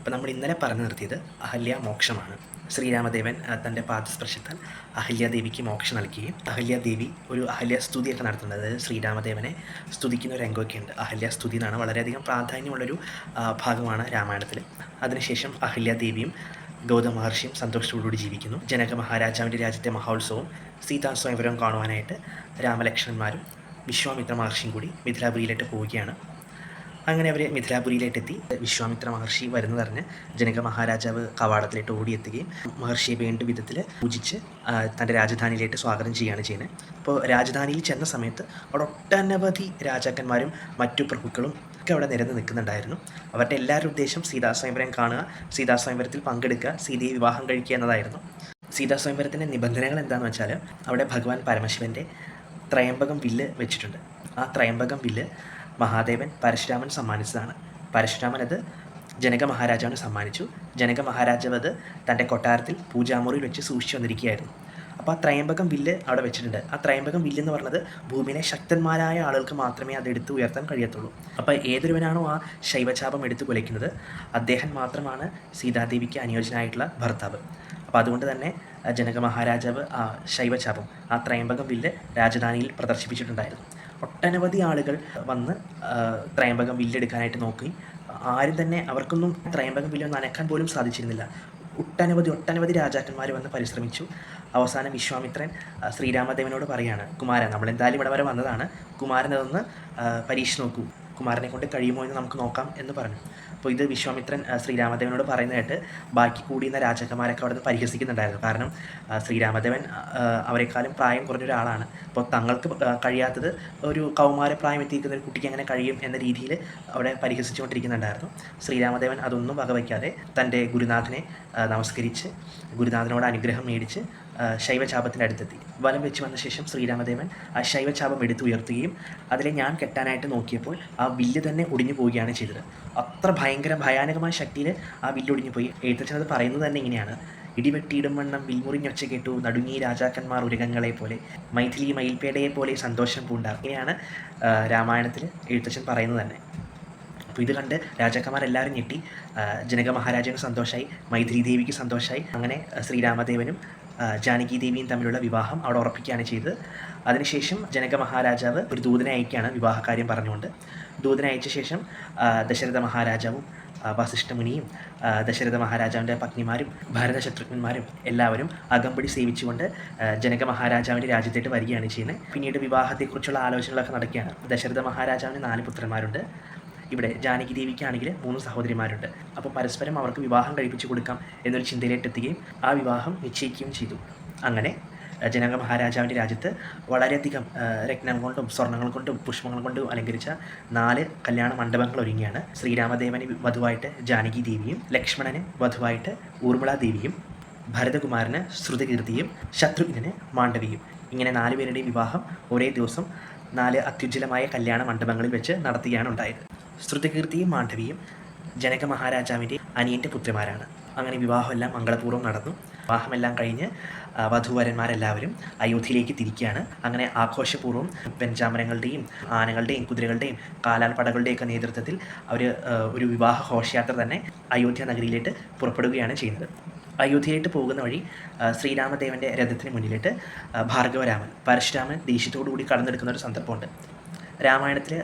അപ്പോൾ നമ്മൾ ഇന്നലെ പറഞ്ഞു നിർത്തിയത് അഹല്യ മോക്ഷമാണ്. ശ്രീരാമദേവൻ തൻ്റെ പാദസ്പർശത്താൽ അഹല്യാദേവിക്ക് മോക്ഷം നൽകുകയും അഹല്യാദേവി ഒരു അഹല്യസ്തുതിയൊക്കെ നടത്തുന്നത്. അതായത് ശ്രീരാമദേവനെ സ്തുതിക്കുന്ന ഒരു രംഗമൊക്കെയുണ്ട്. അഹല്യസ്തുതി എന്നാണ് വളരെയധികം പ്രാധാന്യമുള്ളൊരു ഭാഗമാണ് രാമായണത്തിൽ. അതിനുശേഷം അഹല്യാദേവിയും ഗൗതമ മഹർഷിയും സന്തോഷത്തോടുകൂടി ജീവിക്കുന്നു. ജനക മഹാരാജാവിൻ്റെ രാജ്യത്തെ മഹോത്സവവും സീതാ സ്വയംവരവും കാണുവാനായിട്ട് രാമലക്ഷ്മണന്മാരും വിശ്വാമിത്ര മഹർഷിയും കൂടി മിഥിലാപുരിയിലേക്ക് പോവുകയാണ്. അങ്ങനെ അവർ മിഥിലാപുരിയിലേക്കെത്തി. വിശ്വാമിത്ര മഹർഷി വരുന്നതറിഞ്ഞ് ജനക മഹാരാജാവ് കവാടത്തിലേക്ക് ഓടിയെത്തുകയും മഹർഷിയെ വേണ്ട വിധത്തിൽ പൂജിച്ച് തൻ്റെ രാജധാനിയിലേക്ക് സ്വാഗതം ചെയ്യുകയാണ് ചെയ്യുന്നത്. അപ്പോൾ രാജധാനിയിൽ ചെന്ന സമയത്ത് അവിടെ ഒട്ടനവധി രാജാക്കന്മാരും മറ്റു പ്രഭുക്കളും ഒക്കെ അവിടെ നിരന്ന് നിൽക്കുന്നുണ്ടായിരുന്നു. അവരുടെ എല്ലാവരുടെ ഉദ്ദേശം സീതാസ്വയംവരം കാണുക, സീതാസ്വയംവരത്തിൽ പങ്കെടുക്കുക, സീതയെ വിവാഹം കഴിക്കുക എന്നതായിരുന്നു. സീതാസ്വയംവരത്തിൻ്റെ നിബന്ധനകൾ എന്താണെന്ന് വെച്ചാൽ അവിടെ ഭഗവാൻ പരമശിവൻ്റെ ത്രയംബകം വില്ല് വെച്ചിട്ടുണ്ട്. ആ ത്രയംബകം വില്ല് മഹാദേവൻ പരശുരാമൻ സമ്മാനിച്ചതാണ്. പരശുരാമൻ അത് ജനക മഹാരാജാവിന് സമ്മാനിച്ചു. ജനക മഹാരാജാവ് അത് തൻ്റെ കൊട്ടാരത്തിൽ പൂജാമുറിയിൽ വെച്ച് സൂക്ഷിച്ചു വന്നിരിക്കുകയായിരുന്നു. അപ്പോൾ ആ ത്രയംബകം വില്ല് അവിടെ വെച്ചിട്ടുണ്ട്. ആ ത്രയംബകം വില്ല് എന്ന് പറഞ്ഞത് ഭൂമിയിലെ ശക്തന്മാരായ ആളുകൾക്ക് മാത്രമേ അത് എടുത്ത് ഉയർത്താൻ കഴിയത്തുള്ളൂ. അപ്പോൾ ഏതൊരുവനാണോ ആ ശൈവചാപം എടുത്ത് കുലയ്ക്കുന്നത് അദ്ദേഹം മാത്രമാണ് സീതാദേവിക്ക് അനുയോജ്യനായിട്ടുള്ള ഭർത്താവ്. അപ്പോൾ അതുകൊണ്ട് തന്നെ ജനക മഹാരാജാവ് ആ ശൈവചാപം, ആ ത്രയംബകം വില്ല് രാജധാനിയിൽ പ്രദർശിപ്പിച്ചിട്ടുണ്ടായിരുന്നു. ഒട്ടനവധി ആളുകൾ വന്ന് ത്രയംബകം വില്ലെടുക്കാനായിട്ട് നോക്കി. ആരും തന്നെ അവർക്കൊന്നും ത്രയംബകം വില്ലൊന്നും അനക്കാൻ പോലും സാധിച്ചിരുന്നില്ല. ഒട്ടനവധി രാജാക്കന്മാർ വന്ന് പരിശ്രമിച്ചു. അവസാനം വിശ്വാമിത്രൻ ശ്രീരാമദേവനോട് പറയുകയാണ്, കുമാരൻ, നമ്മളെന്തായാലും ഇവിടെ വരെ വന്നതാണ്, കുമാരൻ അതൊന്ന് പരീക്ഷിച്ച് നോക്കൂ, കുമാരനെ കൊണ്ട് കഴിയുമോ എന്ന് നമുക്ക് നോക്കാം എന്ന് പറഞ്ഞു. അപ്പോൾ ഇത് വിശ്വാമിത്രൻ ശ്രീരാമദേവനോട് പറയുന്നതായിട്ട് ബാക്കി കൂടിയുന്ന രാജാക്കന്മാരൊക്കെ അവിടെ നിന്ന് പരിഹസിക്കുന്നുണ്ടായിരുന്നു. കാരണം ശ്രീരാമദേവൻ അവരെക്കാളും പ്രായം കുറഞ്ഞൊരാളാണ്. അപ്പോൾ തങ്ങൾക്ക് കഴിയാത്തത് ഒരു കൗമാരപ്രായം എത്തിയിരിക്കുന്ന ഒരു കുട്ടിക്ക് എങ്ങനെ കഴിയും എന്ന രീതിയിൽ അവിടെ പരിഹസിച്ചുകൊണ്ടിരിക്കുന്നുണ്ടായിരുന്നു. ശ്രീരാമദേവൻ അതൊന്നും വകവയ്ക്കാതെ തൻ്റെ ഗുരുനാഥനെ നമസ്കരിച്ച് ഗുരുനാഥനോട് അനുഗ്രഹം മേടിച്ച് ശൈവചാപത്തിൻ്റെ അടുത്തെത്തി. വലം വെച്ച് വന്ന ശേഷം ശ്രീരാമദേവൻ ആ ശൈവചാപം എടുത്ത് ഉയർത്തുകയും അതിലെ ഞാൻ കെട്ടാനായിട്ട് നോക്കിയപ്പോൾ ആ വില്ല് തന്നെ ഒടിഞ്ഞു പോവുകയാണ് ചെയ്തത്. അത്ര ഭയാനകമായ ശക്തിയിൽ ആ വില്ല് ഒടിഞ്ഞു പോയി. എഴുത്തച്ഛൻ അത് പറയുന്നത് തന്നെ ഇങ്ങനെയാണ്: ഇടിവെട്ടിയിടും വണ്ണം വിൽമുറിഞ്ഞൊച്ച കേട്ടു നടുങ്ങി രാജാക്കന്മാർ ഉരകങ്ങളെ പോലെ, മൈഥിലി മയിൽപേടയെ പോലെ സന്തോഷം പൂണ്ടാർ. ഇങ്ങനെയാണ് രാമായണത്തിൽ എഴുത്തച്ഛൻ പറയുന്നത് തന്നെ. അപ്പോൾ ഇത് കണ്ട് രാജാക്കന്മാരെല്ലാവരും ഞെട്ടി. ജനക മഹാരാജാവിന് സന്തോഷമായി, മൈഥിലി ദേവിക്ക് സന്തോഷമായി. അങ്ങനെ ശ്രീരാമദേവനും ജാനകി ദേവിയും തമ്മിലുള്ള വിവാഹം അവിടെ ഉറപ്പിക്കുകയാണ് ചെയ്തത്. അതിനുശേഷം ജനക മഹാരാജാവ് ഒരു ദൂതനെ അയക്കുകയാണ് വിവാഹകാര്യം പറഞ്ഞുകൊണ്ട്. ദൂതനെ അയച്ച ശേഷം ദശരഥ മഹാരാജാവും വസിഷ്ഠമുനിയും ദശരഥ മഹാരാജാവിൻ്റെ പത്നിമാരും ഭരതശത്രുഘ്നന്മാരും എല്ലാവരും അകമ്പടി സേവിച്ചുകൊണ്ട് ജനക മഹാരാജാവിൻ്റെ രാജ്യത്തേക്ക് വരികയാണ് ചെയ്യുന്നത്. പിന്നീട് വിവാഹത്തെക്കുറിച്ചുള്ള ആലോചനകളൊക്കെ നടക്കുകയാണ്. ദശരഥ മഹാരാജാവിന് 4 പുത്രന്മാരുണ്ട്. ഇവിടെ ജാനകി ദേവിക്കാണെങ്കിൽ 3 സഹോദരിമാരുണ്ട്. അപ്പോൾ പരസ്പരം അവർക്ക് വിവാഹം കഴിപ്പിച്ചു കൊടുക്കാം എന്നൊരു ചിന്തയിലേക്ക് എത്തുകയും ആ വിവാഹം നിശ്ചയിക്കുകയും ചെയ്തു. അങ്ങനെ ജനക മഹാരാജാവിൻ്റെ രാജ്യത്ത് വളരെയധികം രത്നം കൊണ്ടും സ്വർണ്ണങ്ങൾ കൊണ്ടും പുഷ്പങ്ങൾ കൊണ്ടും അലങ്കരിച്ച 4 കല്യാണ മണ്ഡപങ്ങൾ ഒരുങ്ങിയാണ്. ശ്രീരാമദേവന് വധുവായിട്ട് ജാനകി ദേവിയും, ലക്ഷ്മണന് വധുവായിട്ട് ഊർമിള ദേവിയും, ഭരതകുമാരന് ശ്രുതകീർത്തിയും, ശത്രുഘ്നന് മാണ്ഡവിയും. ഇങ്ങനെ 4 പേരുടെയും വിവാഹം ഒരേ ദിവസം 4 അത്യുജ്വലമായ കല്യാണ മണ്ഡപങ്ങളിൽ വെച്ച് നടത്തുകയാണ് ഉണ്ടായത്. ശ്രുതകീർത്തിയും മാണ്ഡവിയും ജനക മഹാരാജാവിൻ്റെ അനിയൻ്റെ പുത്രിമാരാണ്. അങ്ങനെ വിവാഹമെല്ലാം മംഗളപൂർവ്വം നടന്നു. വിവാഹമെല്ലാം കഴിഞ്ഞ് വധൂവരന്മാരെല്ലാവരും അയോധ്യയിലേക്ക് തിരിക്കുകയാണ്. അങ്ങനെ ആഘോഷപൂർവ്വം വെഞ്ചാമരങ്ങളുടെയും ആനകളുടെയും കുതിരകളുടെയും കാലാൾപ്പടകളുടെയൊക്കെ നേതൃത്വത്തിൽ അവർ ഒരു വിവാഹ ഘോഷയാത്ര തന്നെ അയോധ്യ നഗരിയിലേക്ക് പുറപ്പെടുകയാണ് ചെയ്യുന്നത്. അയോധ്യയിലേക്ക് പോകുന്ന വഴി ശ്രീരാമദേവൻ്റെ രഥത്തിന് മുന്നിലിട്ട് ഭാർഗവരാമൻ പരശുരാമൻ ദേഷ്യത്തോടുകൂടി കടന്നെടുക്കുന്ന ഒരു സന്ദർഭമുണ്ട്. രാമായണത്തിൽ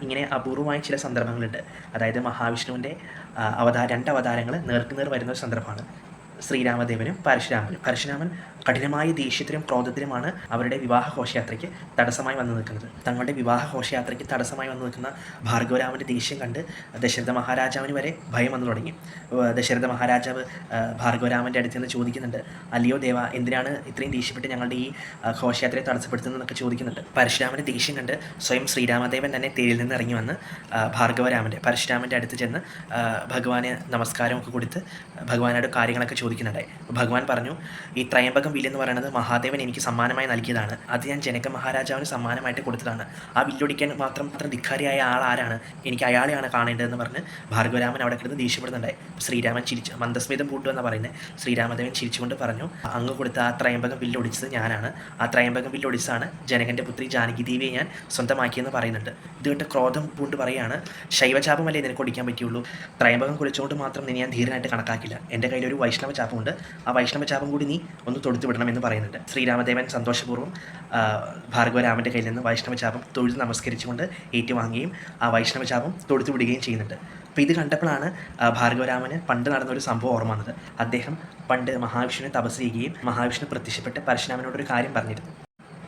ഇങ്ങനെ അപൂർവമായ ചില സന്ദർഭങ്ങളുണ്ട്. അതായത് മഹാവിഷ്ണുവിൻ്റെ 2 അവതാരങ്ങൾ നേർക്കുനേർ വരുന്ന ഒരു സന്ദർഭമാണ്. ശ്രീരാമദേവനും പരശുരാമനും. പരശുരാമൻ കഠിനമായ ദേഷ്യത്തിലും ക്രോധത്തിലുമാണ് അവരുടെ വിവാഹ ഘോഷയാത്രയ്ക്ക് തടസ്സമായി വന്നു നിൽക്കുന്നത്. തങ്ങളുടെ വിവാഹ ഘോഷയാത്രയ്ക്ക് തടസ്സമായി വന്നു നിൽക്കുന്ന ഭാർഗവരാമൻ്റെ ദേഷ്യം കണ്ട് ദശരഥ മഹാരാജാവിന് വരെ ഭയം വന്നു തുടങ്ങി. ദശരഥ മഹാരാജാവ് ഭാർഗവരാമൻ്റെ അടുത്ത് നിന്ന് ചോദിക്കുന്നുണ്ട്, അല്ലയോ ദേവ, എന്തിനാണ് ഇത്രയും ദേഷ്യപ്പെട്ട് ഞങ്ങളുടെ ഈ ഘോഷയാത്രയെ തടസ്സപ്പെടുത്തുന്നതെന്നൊക്കെ ചോദിക്കുന്നുണ്ട്. പരശുരാമൻ്റെ ദേഷ്യം കണ്ട് സ്വയം ശ്രീരാമദേവൻ തന്നെ തേരിൽ നിന്ന് ഇറങ്ങി വന്ന് പരശുരാമൻ്റെ അടുത്ത് ചെന്ന് ഭഗവാന് നമസ്കാരമൊക്കെ കൊടുത്ത് ഭഗവാനോട് കാര്യങ്ങളൊക്കെ ചോദിക്കുന്നുണ്ടായി. ഭഗവാൻ പറഞ്ഞു, ഈ ത്രയംബകം ത്രയംബകം വില്ലെന്ന് പറയുന്നത് മഹാദേവൻ എനിക്ക് സമ്മാനമായി നൽകിയതാണ്. അത് ഞാൻ ജനക മഹാരാജാവിന് സമ്മാനമായിട്ട് കൊടുത്തതാണ്. ആ വില്ലൊടിക്കാൻ മാത്രം ധിക്കാരിയായ ആൾ ആരാണ്? എനിക്ക് അയാളെയാണ് കാണേണ്ടതെന്ന് പറഞ്ഞ് ഭാർഗവരാമൻ അവിടെ കിടന്ന് ദേഷ്യപ്പെടുന്നുണ്ടായി. ശ്രീരാമൻ ചിരിച്ചു, മന്ദസ്മിതം പൂട്ടു എന്നാണ് പറയുന്നത്. ശ്രീരാമദേവൻ ചിരിച്ചുകൊണ്ട് പറഞ്ഞു, അങ്ങ് കൊടുത്ത ആ ത്രയംബകം വില്ലൊടിച്ചത് ഞാനാണ്. ആ ത്രയംബകം വില്ലൊടിച്ചാണ് ജനകൻ്റെ പുത്രി ജാനകി ദേവിയെ ഞാൻ സ്വന്തമാക്കിയെന്ന് പറയുന്നുണ്ട്. ഇത് കേട്ട് ക്രോധം പൂണ്ട് പറയാണ്, ശൈവചാപമല്ലേ നിനക്ക് ഒടിക്കാൻ പറ്റുള്ളൂ. ത്രയംബകം കുളിച്ചുകൊണ്ട് മാത്രം നിന്നെ ഞാൻ ധീരനായിട്ട് കണക്കാക്കില്ല. എൻ്റെ കയ്യിലൊരു വൈഷ്ണവ ചാപമുണ്ട്. ആ വൈഷ്ണവ ചാപം കൂടി നീ ഒന്ന് തൊടുത്തു വിടണമെന്ന് പറയുന്നുണ്ട്. ശ്രീരാമദേവൻ സന്തോഷപൂർവ്വം ഭാർഗവരാമൻ്റെ കയ്യിൽ നിന്ന് വൈഷ്ണവ ചാപം തൊഴുത് നമസ്കരിച്ചുകൊണ്ട് ഏറ്റുവാങ്ങുകയും ആ വൈഷ്ണവ ചാപം തൊടുത്തു വിടുകയും ചെയ്യുന്നുണ്ട്. അപ്പോൾ ഇത് കണ്ടപ്പോഴാണ് ഭാർഗവരാമന് പണ്ട് നടന്നൊരു സംഭവം ഓർമ്മ വന്നത്. അദ്ദേഹം പണ്ട് മഹാവിഷ്ണുവിനെ തപസ് ചെയ്യുകയും മഹാവിഷ്ണു പ്രത്യക്ഷപ്പെട്ട് പരശുരാമനോടൊരു കാര്യം പറഞ്ഞിരുന്നു.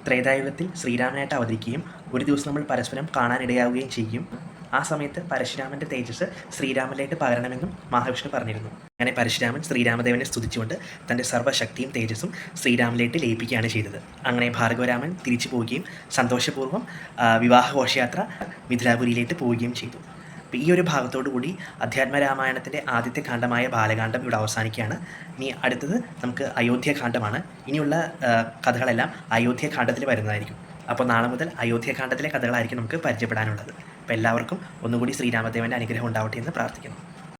ത്രേതായുഗത്തിൽ ശ്രീരാമനായിട്ട് അവതരിക്കുകയും ഒരു ദിവസം നമ്മൾ പരസ്പരം കാണാനിടയാവുകയും ചെയ്യും. ആ സമയത്ത് പരശുരാമൻ്റെ തേജസ് ശ്രീരാമനിലേക്ക് പകരണമെന്നും മഹാവിഷ്ണു പറഞ്ഞിരുന്നു. അങ്ങനെ പരശുരാമൻ ശ്രീരാമദേവനെ സ്തുതിച്ചുകൊണ്ട് തൻ്റെ സർവ്വശക്തിയും തേജസ്സും ശ്രീരാമനിലേക്ക് ലയിപ്പിക്കുകയാണ് ചെയ്തത്. അങ്ങനെ ഭാർഗവരാമൻ തിരിച്ചു പോവുകയും സന്തോഷപൂർവ്വം വിവാഹ ഘോഷയാത്ര മിഥിലാപുരിയിലേക്ക് പോവുകയും ചെയ്തു. അപ്പോൾ ഈ ഒരു ഭാഗത്തോടു കൂടി അധ്യാത്മരാമായണത്തിൻ്റെ ആദ്യത്തെ കാണ്ഡമായ ബാലകാണ്ഡം ഇവിടെ അവസാനിക്കുകയാണ്. ഇനി അടുത്തത് നമുക്ക് അയോധ്യാകാന്ഡമാണ്. ഇനിയുള്ള കഥകളെല്ലാം അയോധ്യാകാന്ഡത്തിൽ വരുന്നതായിരിക്കും. അപ്പോൾ നാളെ മുതൽ അയോധ്യാകാന്ഡത്തിലെ കഥകളായിരിക്കും നമുക്ക് പരിചയപ്പെടാനുള്ളത്. അപ്പോൾ എല്ലാവർക്കും ഒന്നുകൂടി ശ്രീരാമദേവൻ്റെ അനുഗ്രഹം ഉണ്ടാവട്ടെ എന്ന് പ്രാർത്ഥിക്കുന്നു.